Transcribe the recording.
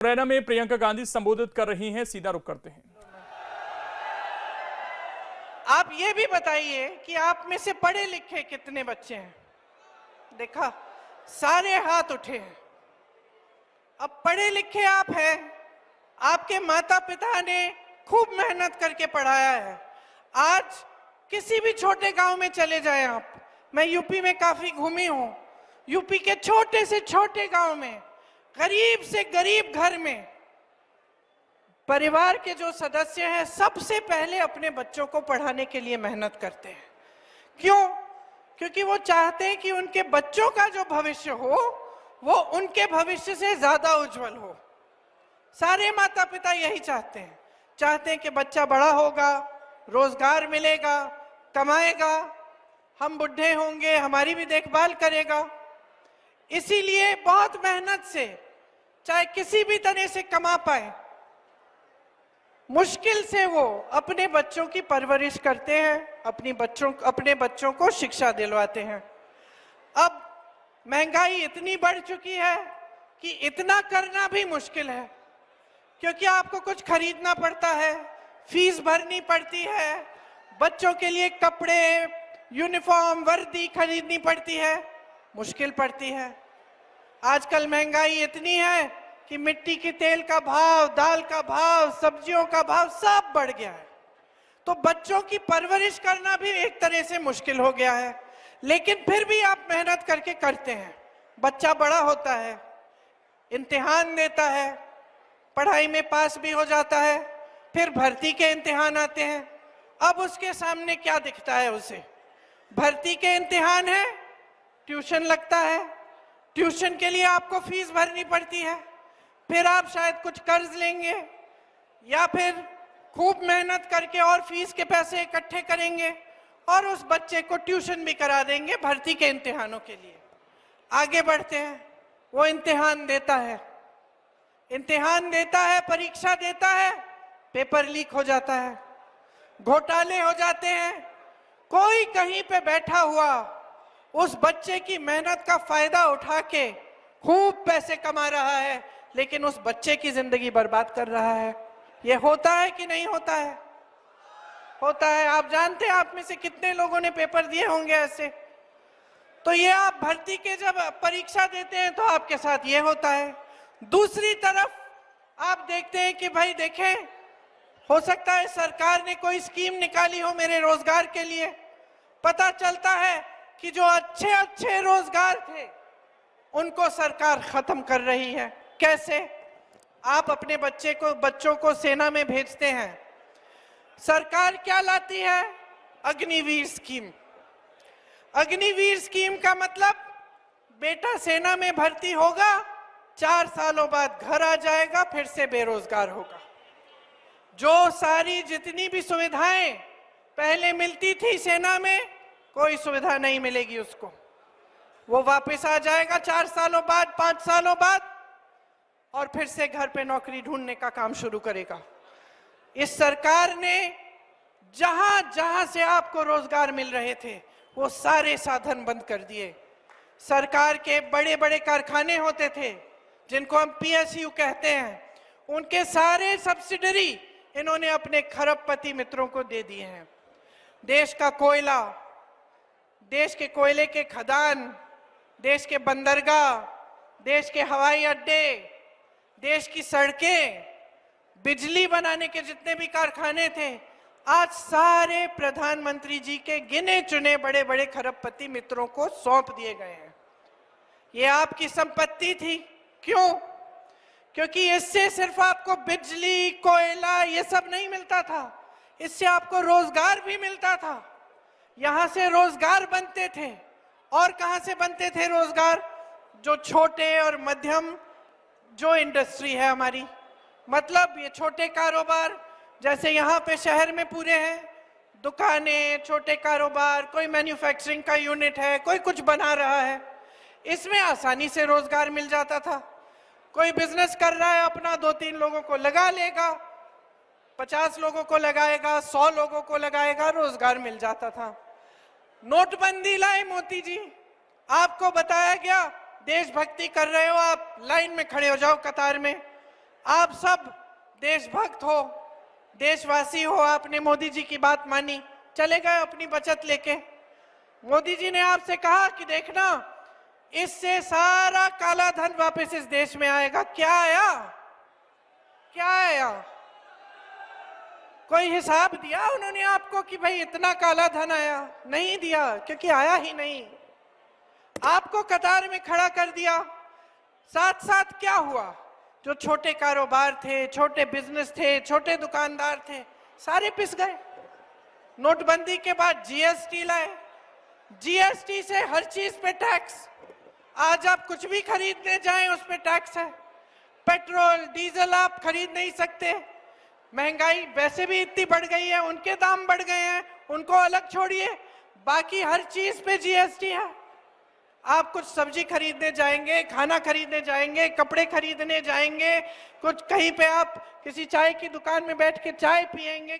मुरैना में प्रियंका गांधी संबोधित कर रही हैं, सीधा रुख करते हैं। आप ये भी बताइए कि आप में से पढ़े लिखे कितने बच्चे हैं? देखा, सारे हाथ उठे हैं। अब पढ़े लिखे आप हैं, आपके माता पिता ने खूब मेहनत करके पढ़ाया है। आज किसी भी छोटे गांव में चले जाएं आप, मैं यूपी में काफी घूमी हूं, यूपी के छोटे से छोटे गांव में गरीब से गरीब घर में परिवार के जो सदस्य हैं सबसे पहले अपने बच्चों को पढ़ाने के लिए मेहनत करते हैं। क्यों? क्योंकि वो चाहते हैं कि उनके बच्चों का जो भविष्य हो वो उनके भविष्य से ज्यादा उज्जवल हो। सारे माता पिता यही चाहते हैं कि बच्चा बड़ा होगा, रोजगार मिलेगा, कमाएगा, हम बुढ़े होंगे, हमारी भी देखभाल करेगा। इसीलिए बहुत मेहनत से, चाहे किसी भी तरह से कमा पाए, मुश्किल से वो अपने बच्चों की परवरिश करते हैं, अपने बच्चों को शिक्षा दिलवाते हैं। अब महंगाई इतनी बढ़ चुकी है कि इतना करना भी मुश्किल है, क्योंकि आपको कुछ खरीदना पड़ता है, फीस भरनी पड़ती है, बच्चों के लिए कपड़े, यूनिफॉर्म, वर्दी खरीदनी पड़ती है, मुश्किल पड़ती है। आजकल महंगाई इतनी है कि मिट्टी के तेल का भाव, दाल का भाव, सब्जियों का भाव सब बढ़ गया है। तो बच्चों की परवरिश करना भी एक तरह से मुश्किल हो गया है, लेकिन फिर भी आप मेहनत करके करते हैं। बच्चा बड़ा होता है, इम्तिहान देता है, पढ़ाई में पास भी हो जाता है, फिर भर्ती के इम्तिहान आते हैं। अब उसके सामने क्या दिखता है उसे? भर्ती के इम्तिहान है, ट्यूशन लगता है, ट्यूशन के लिए आपको फीस भरनी पड़ती है, फिर आप शायद कुछ कर्ज लेंगे या फिर खूब मेहनत करके और फीस के पैसे इकट्ठे करेंगे और उस बच्चे को ट्यूशन भी करा देंगे भर्ती के इम्तिहानों के लिए। आगे बढ़ते हैं, वो इम्तिहान देता है, परीक्षा देता है, पेपर लीक हो जाता है, घोटाले हो जाते हैं। कोई कहीं पे बैठा हुआ उस बच्चे की मेहनत का फायदा उठा के खूब पैसे कमा रहा है, लेकिन उस बच्चे की जिंदगी बर्बाद कर रहा है। ये होता है कि नहीं होता है? होता है। आप जानते हैं आप में से कितने लोगों ने पेपर दिए होंगे ऐसे। तो ये आप भर्ती के जब परीक्षा देते हैं तो आपके साथ ये होता है। दूसरी तरफ आप देखते हैं कि भाई देखें, हो सकता है सरकार ने कोई स्कीम निकाली हो मेरे रोजगार के लिए। पता चलता है कि जो अच्छे अच्छे रोजगार थे उनको सरकार खत्म कर रही है। कैसे? आप अपने बच्चों को सेना में भेजते हैं, सरकार क्या लाती है? अग्निवीर स्कीम। अग्निवीर स्कीम का मतलब बेटा सेना में भर्ती होगा, 4 सालों बाद घर आ जाएगा, फिर से बेरोजगार होगा। जो सारी जितनी भी सुविधाएं पहले मिलती थी सेना में, कोई सुविधा नहीं मिलेगी उसको। वो वापस आ जाएगा 4 सालों बाद, 5 सालों बाद, और फिर से घर पे नौकरी ढूंढने का काम शुरू करेगा। इस सरकार ने जहां जहां से आपको रोजगार मिल रहे थे वो सारे साधन बंद कर दिए। सरकार के बड़े बड़े कारखाने होते थे जिनको हम PSU कहते हैं, उनके सारे सब्सिडरी इन्होंने अपने खरबपति मित्रों को दे दिए हैं। देश का कोयला, देश के कोयले के खदान, देश के बंदरगाह, देश के हवाई अड्डे, देश की सड़कें, बिजली बनाने के जितने भी कारखाने थे, आज सारे प्रधानमंत्री जी के गिने चुने बड़े बड़े खरबपति मित्रों को सौंप दिए गए हैं। ये आपकी संपत्ति थी। क्यों? क्योंकि इससे सिर्फ आपको बिजली, कोयला ये सब नहीं मिलता था, इससे आपको रोजगार भी मिलता था। यहां से रोजगार बनते थे। और कहां से बनते थे रोजगार? जो छोटे और मध्यम जो इंडस्ट्री है हमारी, मतलब ये छोटे कारोबार, जैसे यहाँ पे शहर में पूरे हैं दुकानें, छोटे कारोबार, कोई मैन्युफैक्चरिंग का यूनिट है, कोई कुछ बना रहा है, इसमें आसानी से रोजगार मिल जाता था। कोई बिजनेस कर रहा है अपना, 2-3 लोगों को लगा लेगा, 50 लोगों को लगाएगा, 100 लोगों को लगाएगा, रोजगार मिल जाता था। नोटबंदी लाए मोदी जी, आपको बताया गया देशभक्ति कर रहे हो आप, लाइन में खड़े हो जाओ कतार में। आप सब देशभक्त हो, देशवासी हो, आपने मोदी जी की बात मानी, चले गए अपनी बचत लेके। मोदी जी ने आपसे कहा कि देखना, इससे सारा काला धन वापस इस देश में आएगा। क्या आया? क्या आया? कोई हिसाब दिया उन्होंने आपको कि भाई इतना काला धन आया? नहीं दिया, क्योंकि आया ही नहीं। आपको कतार में खड़ा कर दिया। साथ साथ क्या हुआ? जो छोटे कारोबार थे, छोटे बिजनेस थे, छोटे दुकानदार थे, सारे पिस गए। नोटबंदी के बाद जीएसटी लाए, जीएसटी से हर चीज पे टैक्स। आज आप कुछ भी खरीदने जाएं उस पे टैक्स है। पेट्रोल डीजल आप खरीद नहीं सकते। महंगाई वैसे भी इतनी बढ़ गई है, उनके दाम बढ़ गए हैं, उनको अलग छोड़िए, बाकी हर चीज पे जीएसटी है। आप कुछ सब्जी खरीदने जाएंगे, खाना खरीदने जाएंगे, कपड़े खरीदने जाएंगे, कुछ कहीं पे आप किसी चाय की दुकान में बैठ के चाय पिएंगे,